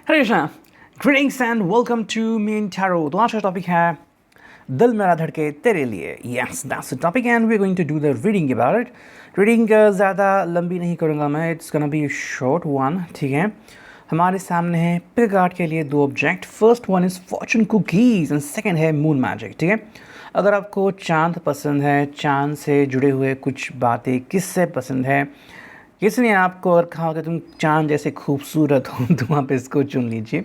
Hare Krishna, greetings and welcome to main tarot. तो आज का टॉपिक है दिल मेरा धड़के तेरे लिए। Yes, that's the topic and we are going to do the reading about it. Reading ज़्यादा लंबी नहीं करूँगा मैं, it's gonna be short one. ठीक है, हमारे सामने है पिक आर्ट के लिए दो object. First one is Fortune cookies and second है मून मैजिक। ठीक है, अगर आपको चांद पसंद है, चांद से जुड़े हुए कुछ बातें, किससे पसंद है, किसी ने आपको अगर कहा कि तुम चांद जैसे खूबसूरत हो तो आप इसको चुन लीजिए।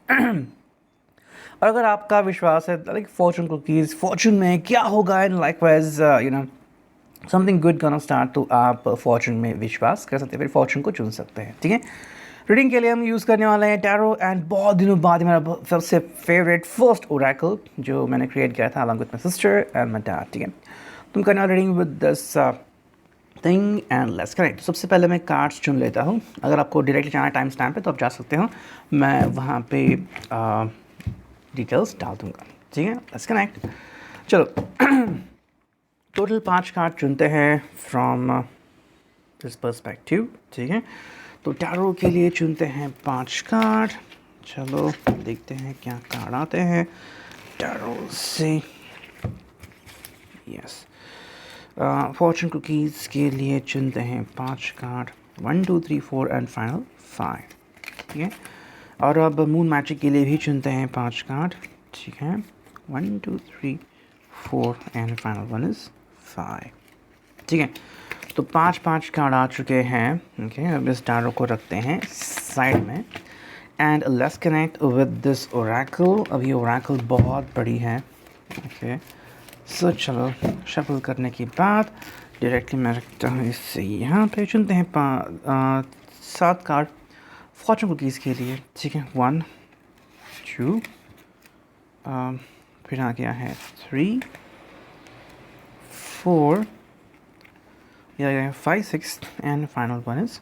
और अगर आपका विश्वास है लाइक फॉर्चून कुकीज़, फॉर्चून में क्या होगा and like wise something good gonna start, तो आप फॉर्चून में विश्वास कर सकते हैं, फिर फॉर्चून को चुन सकते हैं। ठीक है, रीडिंग के लिए हम यूज़ करने वाले हैं टैरो। एंड बहुत दिनों बाद मेरा सबसे फेवरेट फर्स्ट ओरेकल जो मैंने क्रिएट किया था along with my sister and my dad. ठीक है, तुम करना reading with this thing and let's connect. सबसे पहले मैं कार्ड्स चुन लेता हूँ। अगर आपको डायरेक्टली जाना टाइम स्टैम्प पे तो आप जा सकते हो, मैं वहाँ पे डिटेल्स डाल दूँगा। ठीक है, लेट्स कनेक्ट। चलो टोटल 5 कार्ड चुनते हैं फ्रॉम दिस पर्सपेक्टिव। ठीक है, तो टैरो के लिए चुनते हैं 5 कार्ड। चलो देखते हैं क्या कार्ड आते हैं टैरो से। यस, फॉर्चून कुकीज़ के लिए चुनते हैं 5 कार्ड, 1 2 3 4 एंड फाइनल 5। ठीक है, और अब मून मैजिक के लिए भी चुनते हैं 5 कार्ड। ठीक है, 1 2 3 4 एंड फाइनल 1 इज़ 5। ठीक है, तो 5 कार्ड आ चुके हैं। ओके, अब इस टैरो को रखते हैं साइड में and let's connect with this Oracle. अभी ओरेकल बहुत बड़ी है। ओके, सो चलो शफल करने के बाद डायरेक्टली मैं रखता हूँ इससे यहाँ पे। चुनते हैं 7 कार्ड फॉर्चून कुकीज़ के लिए। ठीक है, 1 2 फिर आ गया है 3 4 या 5 6 एंड फाइनल 1 इज़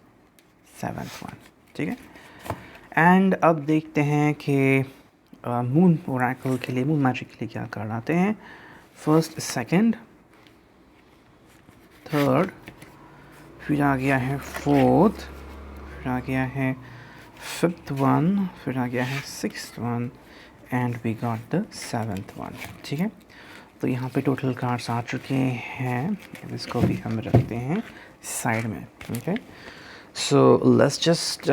7th 1। ठीक है, एंड अब देखते हैं कि मून ओरेकल के लिए, मून मैजिक के लिए क्या कार्ड आते हैं। फर्स्ट, सेकंड, थर्ड, फिर आ गया है फोर्थ, फिर आ गया है फिफ्थ वन, फिर आ गया है sixth one and we got the 7th 1। ठीक है, तो यहाँ पे टोटल कार्ड्स आ चुके हैं। इसको भी हम रखते हैं साइड में। Okay, so let's just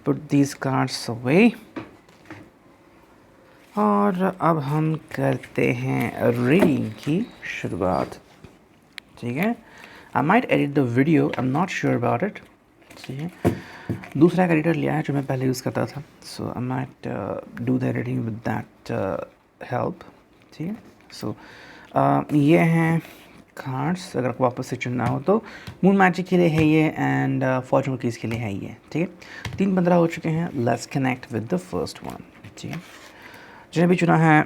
put these cards away और अब हम करते हैं रीडिंग की शुरुआत। ठीक है, I might edit the video, I am not sure about it. ठीक है, दूसरा एक एडिटर लिया है जो मैं पहले यूज़ करता था, so I might do the editing with that help. ठीक है, सो ये हैं कार्ड्स। अगर आपको वापस से चुनना हो तो मून मैजिक के लिए है ये एंड फॉर्चून कुकीज़ के लिए है ये। ठीक है, 3-15 हो चुके हैं। Let's connect with the first one. ठीक है, जिन्हें भी चुना है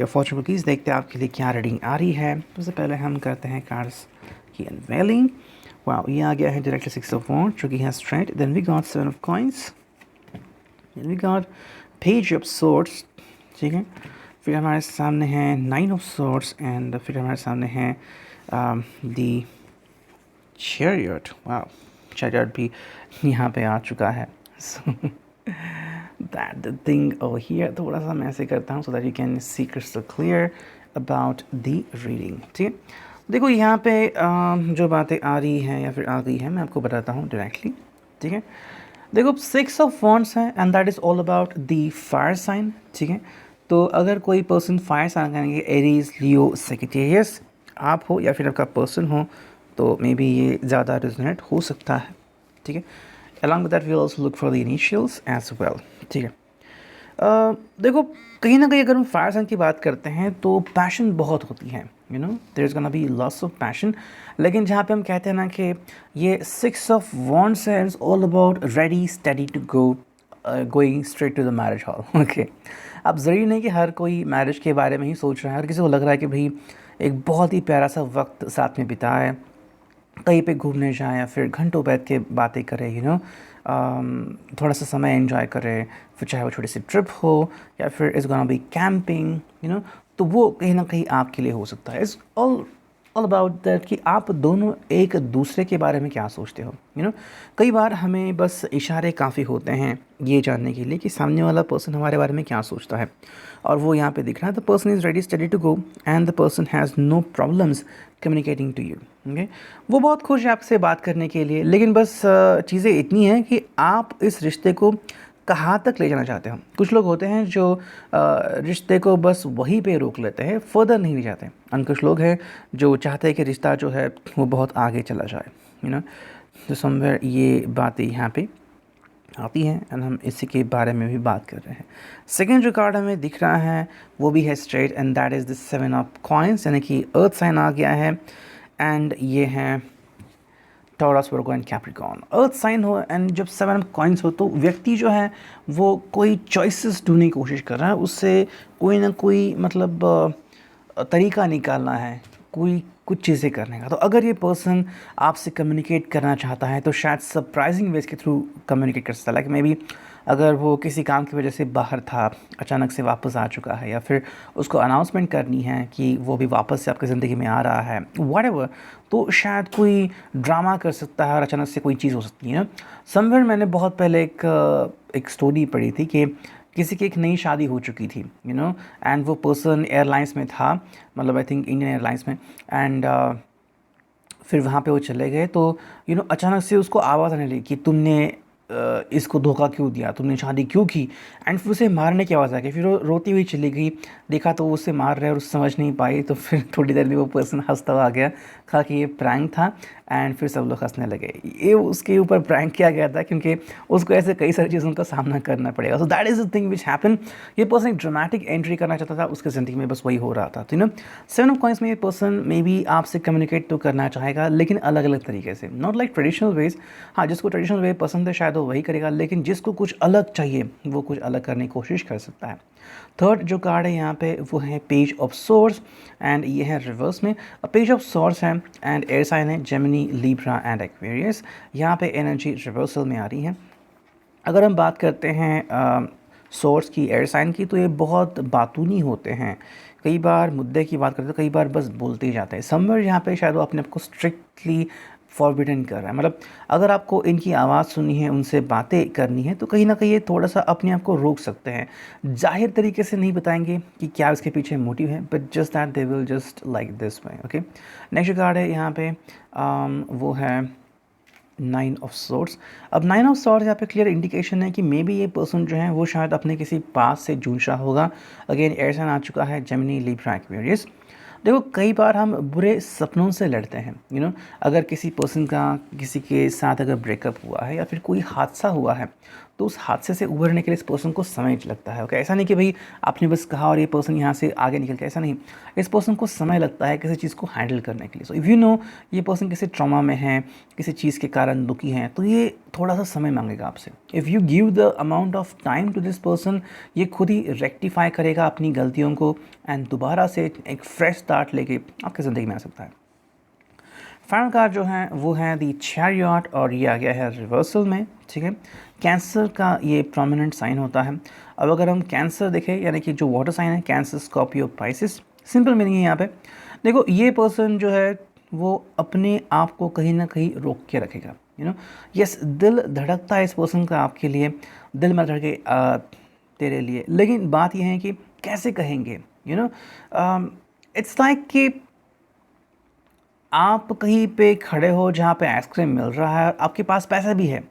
फॉर्चून कुकीज़, देखते हैं आपके लिए क्या रीडिंग आ रही है। सबसे पहले हम करते हैं कार्ड्स की अनवेलिंग। वाओ, ये आ गया है डायरेक्टली 6 ऑफ वॉन्ड्स जो कि है straight. Then we got 7 of coins, then we got page of swords. ठीक है, फिर हमारे सामने है 9 ऑफ सोर्ड्स एंड फिर हमारे सामने है दी चैरियट। वाओ, चैरियट भी यहाँ पे आ चुका है। That the thing over here, थोड़ा सा मैं ऐसे करता हूँ so that you can see crystal clear about the reading. ठीक है, देखो यहाँ पे जो बातें आ रही हैं या फिर आ गई हैं मैं आपको बताता हूँ डायरेक्टली। ठीक है, देखो 6 ऑफ वॉन्ड्स है and that is all about the fire sign. ठीक है, तो अगर कोई पर्सन फायर साइन करेंगे, एरीज, लियो, सेजिटेरियस आप हो या फिर आपका पर्सन हो, तो मे बी ये ज़्यादा रेजोनेट हो सकता है। ठीक है, along with that we also look for the initials as well. ठीक है, देखो कहीं ना कहीं अगर हम फायर साइन की बात करते हैं तो पैशन बहुत होती है, you know there is gonna be loss of passion. लेकिन जहाँ पे हम कहते हैं ना कि ये 6 ऑफ वॉन्ड्स है, it's all about ready steady to go, going straight to the marriage hall. Okay, अब ज़रूरी नहीं कि हर कोई मैरिज के बारे में ही सोच रहा है। हर किसी को लग रहा है कि भाई एक बहुत ही प्यारा सा वक्त साथ में बिताए, कहीं पे घूमने जाएं या फिर घंटों बैठ के बातें करें, यू नो थोड़ा सा समय एंजॉय करें, फिर चाहे वो छोटी सी ट्रिप हो या फिर is gonna B camping, you know, तो वो कहीं ना कहीं आपके लिए हो सकता है। It's all all about that कि आप दोनों एक दूसरे के बारे में क्या सोचते हो। कई बार हमें बस इशारे काफ़ी होते हैं ये जानने के लिए कि सामने वाला पर्सन हमारे बारे में क्या सोचता है, और वो यहाँ पे दिख रहा है the person is ready steady to go and the person has no problems communicating to you. Okay, वो बहुत खुश है आपसे बात करने के लिए, लेकिन बस चीज़ें इतनी हैं कि आप इस रिश्ते को कहाँ तक ले जाना चाहते हो। कुछ लोग होते हैं जो रिश्ते को बस वहीं पे रोक लेते हैं, फर्दर नहीं ले जाते, और कुछ लोग हैं जो चाहते हैं कि रिश्ता जो है वो बहुत आगे चला जाए। तो समवेयर ये बातें यहाँ पे आती हैं एंड हम इसी के बारे में भी बात कर रहे हैं। सेकेंड जो कार्ड हमें दिख रहा है वो भी है straight and that is the 7 of coins, यानी कि अर्थ साइन आ गया है एंड ये है Taurus, Virgo and Capricorn. Earth sign हो एंड जब 7 ऑफ कॉइन्स हो तो व्यक्ति जो है वो कोई चॉइसेस ढूंढने की कोशिश कर रहा है, उससे कोई ना कोई मतलब तरीका निकालना है कोई कुछ चीज़ें करने का। तो अगर ये पर्सन आपसे कम्युनिकेट करना चाहता है तो शायद सरप्राइजिंग वेज के थ्रू कम्युनिकेट कर सकता है। लाइक मे बी अगर वो किसी काम की वजह से बाहर था, अचानक से वापस आ चुका है, या फिर उसको अनाउंसमेंट करनी है कि वो भी वापस से आपकी ज़िंदगी में आ रहा है, व्हाटएवर, तो शायद कोई ड्रामा कर सकता है और अचानक से कोई चीज़ हो सकती है ना। समवेयर मैंने बहुत पहले एक स्टोरी पढ़ी थी कि किसी की एक नई शादी हो चुकी थी एंड वो पर्सन एयरलाइंस में था, मतलब आई थिंक इंडियन एयरलाइंस में, एंड फिर वहाँ पे वो चले गए तो अचानक से उसको आवाज़ आने लगी कि तुमने इसको धोखा क्यों दिया, तुमने शादी क्यों की, एंड फिर उसे मारने की आवाज़ आ गई। फिर वो रोती हुई चली गई, देखा तो वो उसे मार रहा है और उसे समझ नहीं पाई, तो फिर थोड़ी देर में वो पर्सन हंसता हुआ आ गया, कहा कि ये प्रैंक था, एंड फिर सब लोग हंसने लगे। ये उसके ऊपर प्रैंक किया गया था क्योंकि उसको ऐसे कई सारी चीज़ों का सामना करना पड़ेगा। So that is the thing which happen. ये पर्सन एक ड्रामेटिक एंट्री करना चाहता था, उसके ज़िंदगी में बस वही हो रहा था। तो 7 ऑफ कॉइन्स में ये पर्सन मे बी आपसे कम्युनिकेट तो करना चाहेगा, लेकिन अलग अलग तरीके से, नॉट लाइक ट्रेडिशनल वेज। हाँ, जिसको ट्रेडिशनल वे पसंद है शायद वो वही करेगा, लेकिन जिसको कुछ अलग चाहिए वो कुछ अलग करने की कोशिश कर सकता है। थर्ड जो कार्ड है यहाँ पे वो है पेज ऑफ सोर्स एंड ये है रिवर्स में। पेज ऑफ सोर्स है एंड एयर साइन है जेमिनी, लिब्रा एंड एक्वेरियस। यहाँ पे एनर्जी रिवर्सल में आ रही है। अगर हम बात करते हैं सोर्स की, एयर साइन की, तो ये बहुत बातूनी होते हैं। कई बार मुद्दे की बात करते हैं, कई बार बस बोलते ही जाते हैं। समवेयर यहाँ पे शायद वो अपने आप को स्ट्रिक्टली फॉरबिडन कर रहा है, मतलब अगर आपको इनकी आवाज़ सुननी है, उनसे बातें करनी है, तो कहीं ना कहीं ये थोड़ा सा अपने आप को रोक सकते हैं। जाहिर तरीके से नहीं बताएंगे कि क्या इसके पीछे मोटिव है, but just that they will just like this way. Okay, next card है यहाँ पे वो है 9 ऑफ सॉर्ड्स। अब 9 ऑफ सॉर्ड्स यहाँ पे क्लियर इंडिकेशन है कि मे बी ये पर्सन जो है वो शायद अपने किसी पास से जूझ रहा होगा। अगेन एयर साइन आ चुका है जेमिनी, लिब्रा, एक्वेरियस। देखो कई बार हम बुरे सपनों से लड़ते हैं अगर किसी पर्सन का किसी के साथ अगर ब्रेकअप हुआ है या फिर कोई हादसा हुआ है तो उस हादसे से उभरने के लिए इस पर्सन को समय लगता है। ओके, ऐसा नहीं कि भाई आपने बस कहा और ये पर्सन यहाँ से आगे निकल के, ऐसा नहीं। इस पर्सन को समय लगता है किसी चीज़ को हैंडल करने के लिए। सो इफ़ ये पर्सन किसी ट्रॉमा में है, किसी चीज़ के कारण दुखी है, तो ये थोड़ा सा समय मांगेगा आपसे। If you give the amount of time to this person, ये खुद ही रेक्टिफाई करेगा अपनी गलतियों को एंड दोबारा से एक फ्रेश स्टार्ट लेके आपकी ज़िंदगी में आ सकता है। फाइनल कार्ड जो है वो है दी चैरियट और ये आ गया है रिवर्सल में। ठीक है, कैंसर का ये प्रोमिनेंट साइन होता है। अब अगर हम कैंसर देखें, यानी कि जो वाटर साइन है, cancer, Scorpio, Pisces, simple meaning है यहाँ पे। देखो ये पर्सन जो है वो अपने आप को कहीं ना कहीं रोक के रखेगा। यस, दिल धड़कता है इस पर्सन का आपके लिए, दिल में धड़के तेरे लिए, लेकिन बात यह है कि कैसे कहेंगे। इट्स लाइक कि आप कहीं पे खड़े हो जहाँ पे आइसक्रीम मिल रहा है, आपके पास पैसा भी है,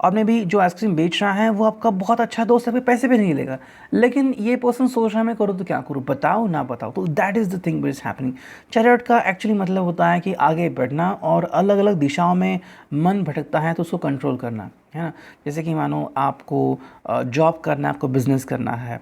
और मे भी जो आइसक्रीम बेच रहा है वो आपका बहुत अच्छा दोस्त है, फिर पैसे भी नहीं लेगा, लेकिन ये पर्सन सोच रहा है मैं करूँ तो क्या करूँ, बताओ ना बताओ। तो that is the thing which is happening. Chariot का एक्चुअली मतलब होता है कि आगे बढ़ना और अलग अलग दिशाओं में मन भटकता है तो उसको कंट्रोल करना, है ना। जैसे कि मानो आपको जॉब करना है, आपको बिजनेस करना है,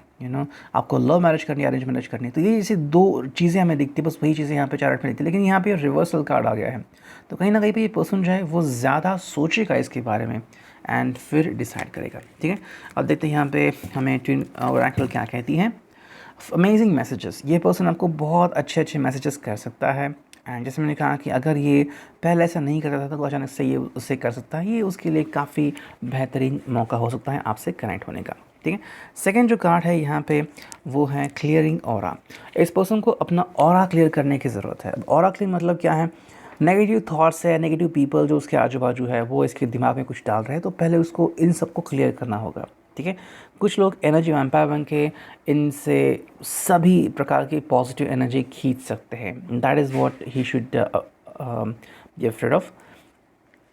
आपको लव मैरिज करनी है, अरेंज मैरिज करनी है, तो ये जैसे दो चीज़ें हमें दिखती है, बस वही चीज़ें यहाँ पे चैरियट में दिखती है। लेकिन यहाँ पे रिवर्सल कार्ड आ गया है, तो कहीं ना कहीं पे ये पर्सन जो है वो ज़्यादा सोचेगा इसके बारे में एंड फिर डिसाइड करेगा। ठीक है, अब देखते हैं यहाँ पे हमें ट्विन ओरेकल क्या कहती हैं। अमेजिंग मैसेजेस, ये पर्सन आपको बहुत अच्छे अच्छे मैसेजेस कर सकता है, एंड जैसे मैंने कहा कि अगर ये पहले ऐसा नहीं करता था तो अचानक से ये उससे कर सकता है। ये उसके लिए काफ़ी बेहतरीन मौका हो सकता है आपसे कनेक्ट होने का। ठीक है। सेकंड जो कार्ड है यहाँ पे वो है क्लियरिंग ऑरा। इस पर्सन को अपना ऑरा क्लियर करने की ज़रूरत है। अब ऑरा क्लियर मतलब क्या है, नेगेटिव थॉट्स है, नेगेटिव पीपल जो उसके आजू बाजू है वो इसके दिमाग में कुछ डाल रहे हैं, तो पहले उसको इन सबको क्लियर करना होगा, ठीक है। कुछ लोग एनर्जी वैम्पायर बन के इनसे सभी प्रकार की पॉजिटिव एनर्जी खींच सकते हैं। That is what he should be afraid of.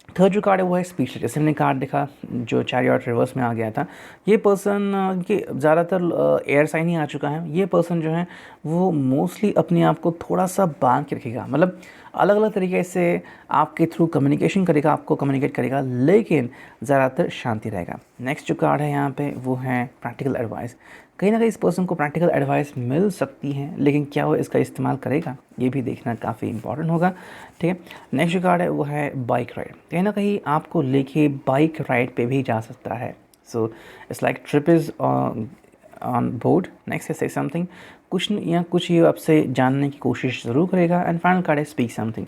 Third जो कार्ड है वो है स्पीच। जैसे हमने कार्ड देखा जो चैरियट रिवर्स में आ गया था, ये पर्सन के ज़्यादातर एयर साइन ही आ चुका है। ये पर्सन जो है वो मोस्टली अपने आप को थोड़ा सा बांध के रखेगा, मतलब अलग अलग तरीके से आपके थ्रू कम्युनिकेशन करेगा, आपको कम्युनिकेट करेगा, लेकिन ज़्यादातर शांति रहेगा। नेक्स्ट जो कार्ड है यहाँ पे वो है प्रैक्टिकल एडवाइस। कहीं ना कहीं इस पर्सन को प्रैक्टिकल एडवाइस मिल सकती है, लेकिन क्या वो इसका इस्तेमाल करेगा ये भी देखना काफ़ी इंपॉर्टेंट होगा, ठीक है। नेक्स्ट जो कार्ड है वो है बाइक राइड। कहीं ना कहीं आपको लेके बाइक राइड पे भी जा सकता है। So it's like trip is on board. Next से समथिंग, कुछ या कुछ ये आपसे जानने की कोशिश ज़रूर करेगा। एंड फाइनल कार्ड है स्पीक समथिंग।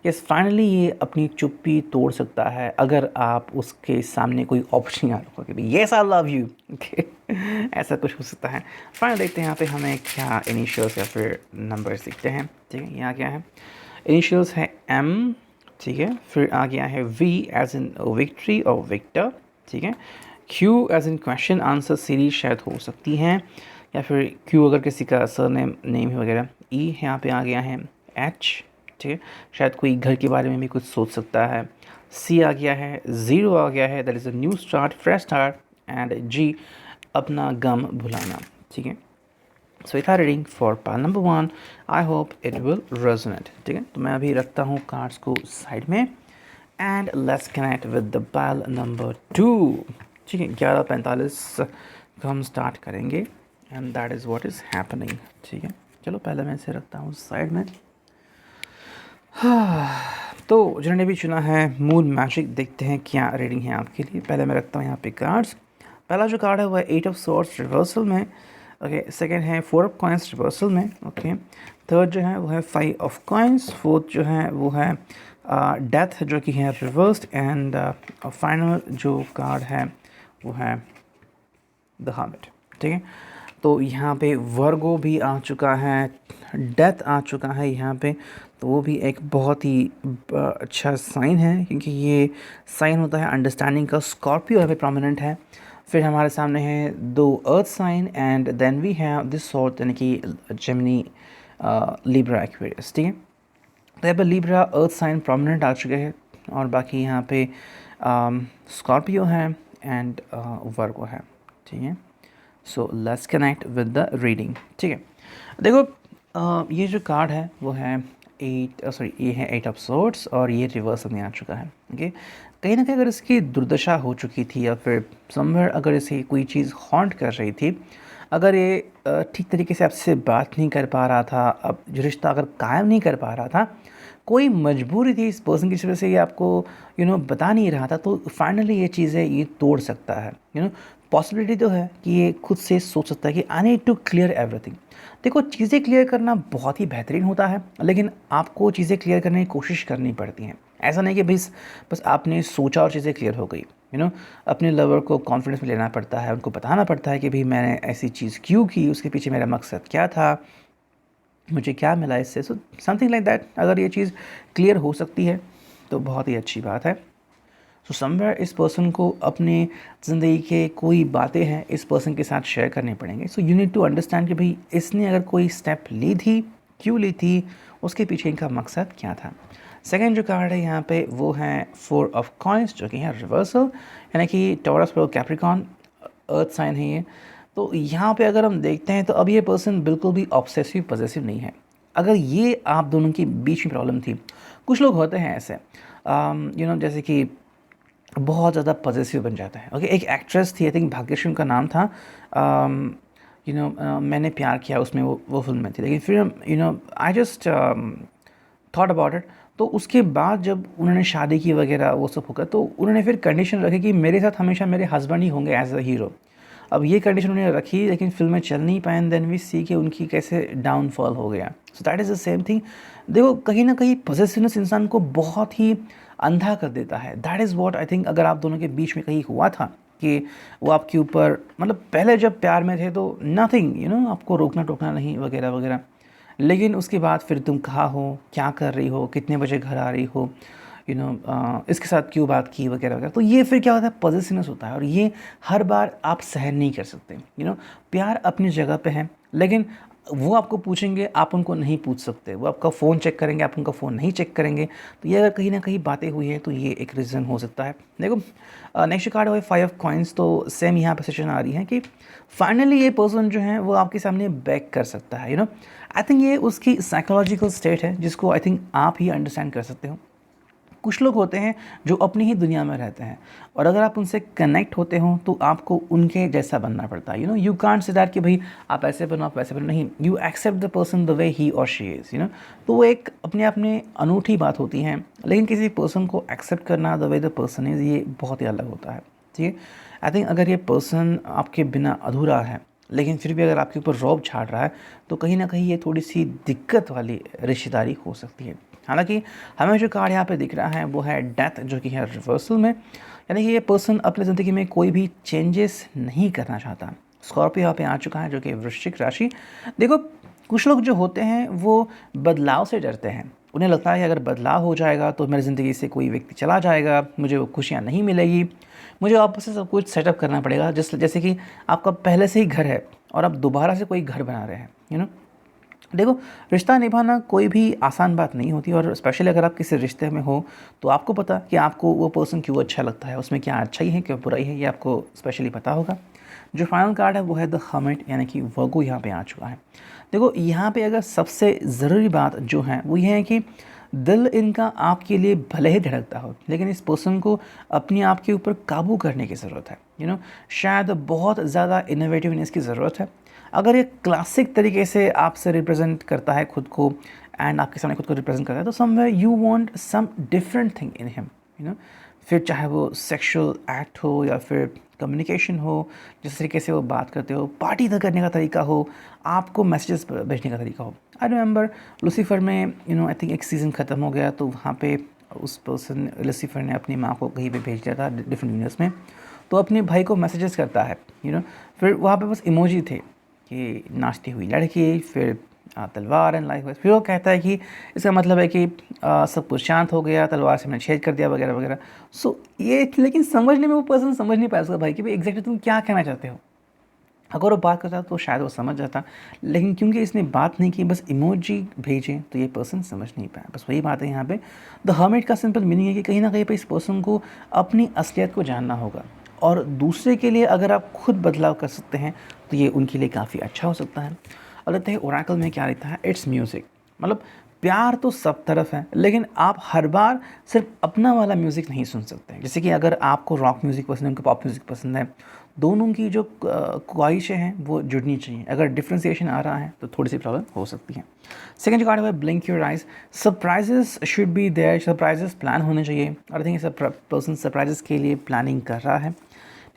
यस, फाइनली ये अपनी चुप्पी तोड़ सकता है अगर आप उसके सामने कोई ऑप्शन आ रखो कि भाई येस आई लव यू, ऐसा कुछ हो सकता है। फाइनल देखते हैं यहाँ पे हमें क्या इनिशियल्स या फिर नंबर्स दिखते हैं, ठीक है। यहाँ क्या है, इनिशियल्स है एम, ठीक है। फिर आ गया है वी एज इन विक्ट्री और विक्टर, ठीक है। Q as in question answer series शायद हो सकती हैं, या फिर क्यू अगर किसी का सर नेम है वगैरह। ई यहाँ पे आ गया है एच, ठीक है, शायद कोई घर के बारे में भी कुछ सोच सकता है। सी आ गया है, ज़ीरो आ गया है, that is a new start, fresh start. And जी अपना गम भुलाना, ठीक है। So it are reading for Paul number 1। I hope it will resonate, ठीक है। तो मैं अभी रखता हूँ कार्ड्स को साइड में and let's connect with the Pal number 2, ठीक है। 11:45 को हम स्टार्ट करेंगे and that is what is happening, ठीक है। चलो पहले मैं इसे रखता हूँ साइड में। तो जिन्होंने भी चुना है मून मैजिक, देखते हैं क्या रीडिंग है आपके लिए। पहले मैं रखता हूँ यहाँ पे कार्ड्स। पहला जो कार्ड है वो है 8 ऑफ सॉर्ड्स रिवर्सल में, ओके। सेकंड है 4 ऑफ कॉइंस रिवर्सल में, ओके। थर्ड जो है वो है 5 ऑफ कॉइंस। फोर्थ जो है वो है डेथ जो कि है रिवर्स्ड। एंड फाइनल जो कार्ड है वो है द हर्मिट, ठीक है। तो यहाँ पे वर्गो भी आ चुका है, डेथ आ चुका है यहाँ पे, तो वो भी एक बहुत ही अच्छा साइन है, क्योंकि ये साइन होता है अंडरस्टैंडिंग का। स्कॉर्पियो यहाँ पे प्रोमिनेंट है। फिर हमारे सामने है 2 earth sign and then we have this sort, यानी कि जेमिनी, लिब्रा, एक्वेरियस, ठीक है। तो यहाँ पे लिब्रा अर्थ साइन प्रोमिनेंट आ चुके हैं, और बाकी यहाँ पे स्कॉर्पियो है एंड वर्गो है, ठीक है। So let's connect with the reading, ठीक है। देखो ये जो कार्ड है वो है ये है 8 ऑफ सोर्ड्स और ये रिवर्सल में आ चुका है, ओके। कहीं ना कहीं अगर इसकी दुर्दशा हो चुकी थी, या फिर समवेयर अगर इसे कोई चीज़ हॉन्ट कर रही थी, अगर ये ठीक तरीके से आपसे बात नहीं कर पा रहा था, अब जो रिश्ता अगर कायम नहीं कर पा रहा था, कोई मजबूरी थी इस पर्सन की वजह से ये आपको बता नहीं रहा था, तो फाइनली ये चीज़ें ये तोड़ सकता है। पॉसिबिलिटी तो है कि ये खुद से सोच सकता है कि I need to clear everything. देखो, चीज़ें क्लियर करना बहुत ही बेहतरीन होता है, लेकिन आपको चीज़ें क्लियर करने की कोशिश करनी पड़ती हैं। ऐसा नहीं कि बस आपने सोचा और चीज़ें क्लियर हो गई। अपने लवर को कॉन्फिडेंस में लेना पड़ता है, उनको बताना पड़ता है कि भाई मैंने ऐसी चीज़ क्यों की, उसके पीछे मेरा मकसद क्या था, मुझे क्या मिला इससे। So something like that. अगर ये चीज़ क्लियर हो सकती है तो बहुत ही अच्छी बात है। सो समवेयर इस पर्सन को अपने ज़िंदगी के कोई बातें हैं इस पर्सन के साथ शेयर करने पड़ेंगे। So you need to understand कि भाई इसने अगर कोई स्टेप ली थी, क्यों ली थी, उसके पीछे इनका मकसद क्या था। सेकेंड जो कार्ड है यहाँ पे वो है 4 ऑफ कॉइंस, जो कि है रिवर्सल, यानी कि टॉरस पर कैप्रिकॉन अर्थ साइन है ये। तो यहाँ पे अगर हम देखते हैं तो अब ये पर्सन बिल्कुल भी ऑब्सेसिव पॉजेसिव नहीं है। अगर ये आप दोनों के बीच में प्रॉब्लम थी, कुछ लोग होते हैं ऐसे जैसे कि बहुत ज़्यादा पॉजेसिव बन जाता है, ओके। एक एक्ट्रेस थी, आई थिंक भाग्यश्री उनका नाम था, मैंने प्यार किया, उसमें वो फिल्म में थी, लेकिन फिर I just thought about it. तो उसके बाद जब उन्होंने शादी की वगैरह वो सब होगा, तो उन्होंने फिर कंडीशन रखी कि मेरे साथ हमेशा मेरे हस्बैंड ही होंगे एज अ हीरो। अब ये कंडीशन उन्होंने रखी, लेकिन फिल्में चल नहीं पाए, एंड देन वी सी कि उनकी कैसे डाउनफॉल हो गया। So that is the same thing. देखो, कहीं ना कहीं पॉजेसिवनेस इंसान को बहुत ही अंधा कर देता है। That is what I think अगर आप दोनों के बीच में कहीं हुआ था, कि वो आपके ऊपर मतलब पहले जब प्यार में थे तो नथिंग आपको रोकना टोकना नहीं वगैरह वगैरह, लेकिन उसके बाद फिर तुम कहाँ हो, क्या कर रही हो, कितने बजे घर आ रही हो, इसके साथ क्यों बात की वगैरह वगैरह, तो ये फिर क्या होता है, पॉजिटिवनेस होता है और ये हर बार आप सहन नहीं कर सकते। प्यार अपनी जगह पे है, लेकिन वो आपको पूछेंगे, आप उनको नहीं पूछ सकते। वो आपका फ़ोन चेक करेंगे, आप उनका फ़ोन नहीं चेक करेंगे। तो ये अगर कहीं ना कहीं बातें हुई हैं तो ये एक रीज़न हो सकता है। देखो नेक्स्ट कार्ड है 5 ऑफ कॉइन्स। तो सेम यहाँ पर सिचुएशन आ रही है कि फाइनली ये पर्सन जो है वो आपके सामने बैक कर सकता है। आई थिंक ये उसकी साइकोलॉजिकल स्टेट है जिसको आई थिंक आप ही अंडरस्टैंड कर सकते हो। कुछ लोग होते हैं जो अपनी ही दुनिया में रहते हैं और अगर आप उनसे कनेक्ट होते हो तो आपको उनके जैसा बनना पड़ता है। यू कांट से दैट कि भाई आप ऐसे बनो, आप वैसे बनो, नहीं, you accept the person the way he और शी इज़। तो वो एक अपने आप में अनूठी बात होती है, लेकिन किसी पर्सन को एक्सेप्ट करना the way the person is, ये बहुत ही अलग होता है। ठीक है, आई थिंक अगर ये पर्सन आपके बिना अधूरा है लेकिन फिर भी अगर आपके ऊपर रौब झाड़ रहा है तो कहीं ना कहीं ये थोड़ी सी दिक्कत वाली रिश्तेदारी हो सकती है। हालांकि हमें जो कार्ड यहाँ पे दिख रहा है वो है डेथ, जो कि है रिवर्सल में, यानी कि ये पर्सन अपनी ज़िंदगी में कोई भी चेंजेस नहीं करना चाहता। स्कॉर्पियो यहाँ पे आ चुका है, जो कि वृश्चिक राशि। देखो कुछ लोग जो होते हैं वो बदलाव से डरते हैं। उन्हें लगता है कि अगर बदलाव हो जाएगा तो मेरी ज़िंदगी से कोई व्यक्ति चला जाएगा, मुझे वो खुशियाँ नहीं मिलेगी, मुझे वापस से सब कुछ सेटअप करना पड़ेगा। जैसे कि आपका पहले से ही घर है और आप दोबारा से कोई घर बना रहे हैं। देखो रिश्ता निभाना कोई भी आसान बात नहीं होती और स्पेशली अगर आप किसी रिश्ते में हो तो आपको पता कि आपको वो पर्सन क्यों अच्छा लगता है, उसमें क्या अच्छाई है क्या बुराई है, ये आपको स्पेशली पता होगा। जो फाइनल कार्ड है वो है द हर्मिट, यानी कि वर्गो यहाँ पे आ चुका है। देखो यहाँ पे अगर सबसे ज़रूरी बात जो है वो ये है कि दिल इनका आपके लिए भले ही धड़कता हो, लेकिन इस पर्सन को अपने आप के ऊपर काबू करने की ज़रूरत है। शायद बहुत ज़्यादा इनोवेटिवनेस की ज़रूरत है। अगर ये क्लासिक तरीके से आपसे रिप्रेजेंट करता है खुद को एंड आपके सामने खुद को रिप्रेजेंट करता है तो somewhere you want some different thing in him. फिर चाहे वो सेक्सुअल एक्ट हो या फिर कम्युनिकेशन हो, जिस तरीके से वो बात करते हो, पार्टी करने का तरीका हो, आपको मैसेजेस भेजने का तरीका हो। आई रिमेंबर लूसीफर में आई थिंक एक सीज़न ख़त्म हो गया तो वहाँ पे उस पर्सन लूसीफर ने अपनी माँ को कहीं पे भेज दिया था डिफरेंट यूनिवर्स में, तो अपने भाई को मैसेजेस करता है। फिर वहाँ पे बस इमोजी थे कि नाचती हुई लड़की, फिर तलवार एंड लाइक, फिर वो कहता है कि इसका मतलब है कि सब कुछ शांत हो गया, तलवार से मैंने छेद कर दिया वगैरह वगैरह। सो ये लेकिन समझने में वो पर्सन समझ नहीं पाया उसका भाई कि भाई एग्जैक्टली तुम क्या कहना चाहते हो। अगर वो बात करता तो शायद वो समझ जाता, लेकिन क्योंकि इसने बात नहीं की, बस इमोजी भेजे, तो ये पर्सन समझ नहीं पाया। बस वही बात है यहाँ पे। द हर्मिट का सिंपल मीनिंग है कि कहीं ना कहीं पे इस पर्सन को अपनी असलियत को जानना होगा और दूसरे के लिए अगर आप खुद बदलाव कर सकते हैं तो ये उनके लिए काफ़ी अच्छा हो सकता है। और लगता है ओरेकल में क्या रहता है, इट्स म्यूज़िक, मतलब प्यार तो सब तरफ है, लेकिन आप हर बार सिर्फ अपना वाला म्यूज़िक नहीं सुन सकते। जैसे कि अगर आपको रॉक म्यूज़िक पसंद है, उनको पॉप म्यूज़िक पसंद है, दोनों की जो ख्वाहिशें हैं वो जुड़नी चाहिए। अगर डिफ्रेंसिएशन आ रहा है तो थोड़ी सी प्रॉब्लम हो सकती है। सेकंड जो कार्ड है blink your eyes, surprises should be there, surprises plan होने चाहिए और आई थिंक पर्सन सरप्राइजेस के लिए प्लानिंग कर रहा है।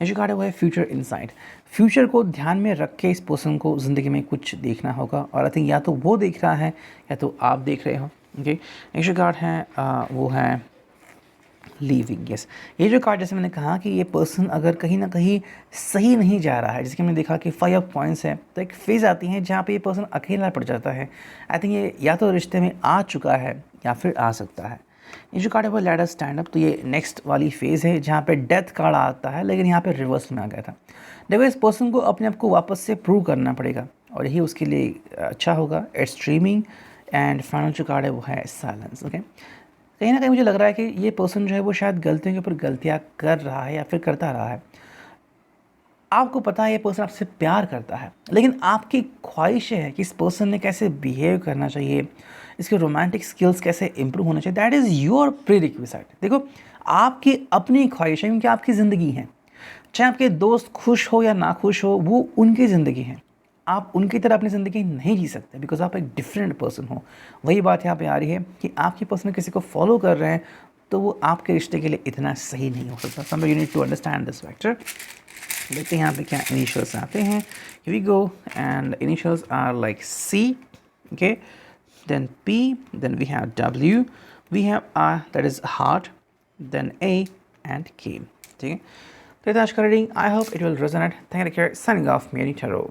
नेक्स्ट कार्ड है वो है फ्यूचर इनसाइट, फ्यूचर को ध्यान में रख के इस पर्सन को ज़िंदगी में कुछ देखना होगा और आई थिंक या तो वो देख रहा है या तो आप देख रहे हो। ओके, नेक्स्ट कार्ड है वो है लीविंग। यस, ये जो कार्ड जैसे मैंने कहा कि ये पर्सन अगर कहीं ना कहीं सही नहीं जा रहा है, जैसे कि हमने देखा कि 5 ऑफ पॉइंट्स है, तो एक फेज़ आती है जहाँ पे ये पर्सन अकेला पड़ जाता है। आई थिंक ये या तो रिश्ते में आ चुका है या फिर आ सकता है। ये जो कार्ड है वो लेट अस स्टैंड अप, तो ये नेक्स्ट वाली फेज़ है जहाँ पे डेथ कार्ड आता है, लेकिन यहाँ पे रिवर्स में आ गया था। देखो इस पर्सन को अपने आप को वापस से प्रूव करना पड़ेगा और यही उसके लिए अच्छा होगा। इट्स स्ट्रीमिंग एंड फाइनल जो कार्ड है वो है साइलेंस। ओके, कहीं ना कहीं मुझे लग रहा है कि ये पर्सन जो है वो शायद गलतियों के ऊपर गलतियाँ कर रहा है या फिर करता रहा है। आपको पता है ये पर्सन आपसे प्यार करता है, लेकिन आपकी ख्वाहिश है कि इस पर्सन ने कैसे बिहेव करना चाहिए, इसके रोमांटिक स्किल्स कैसे इंप्रूव होने चाहिए। That is your pre requisite. देखो आपकी अपनी ख्वाहिश है क्योंकि आपकी ज़िंदगी है। चाहे आपके दोस्त खुश हो या ना खुश हो, वो उनकी ज़िंदगी है। आप उनकी तरह अपनी ज़िंदगी नहीं जी सकते बिकॉज आप एक डिफरेंट पर्सन हो। वही बात यहाँ पे आ रही है कि आपके पर्सन किसी को फॉलो कर रहे हैं तो वो आपके रिश्ते के लिए इतना सही नहीं हो सकता। Some you need to understand this factor. देखते हैं यहाँ पे क्या इनिशियल्स आते हैं। Here we go and initials are like C, okay, then P, then we have W, we have R, that is heart, then A and K। ठीक है, तो ये था आज का reading. I hope it will resonate. Thank you. Signing off मेरी tarot.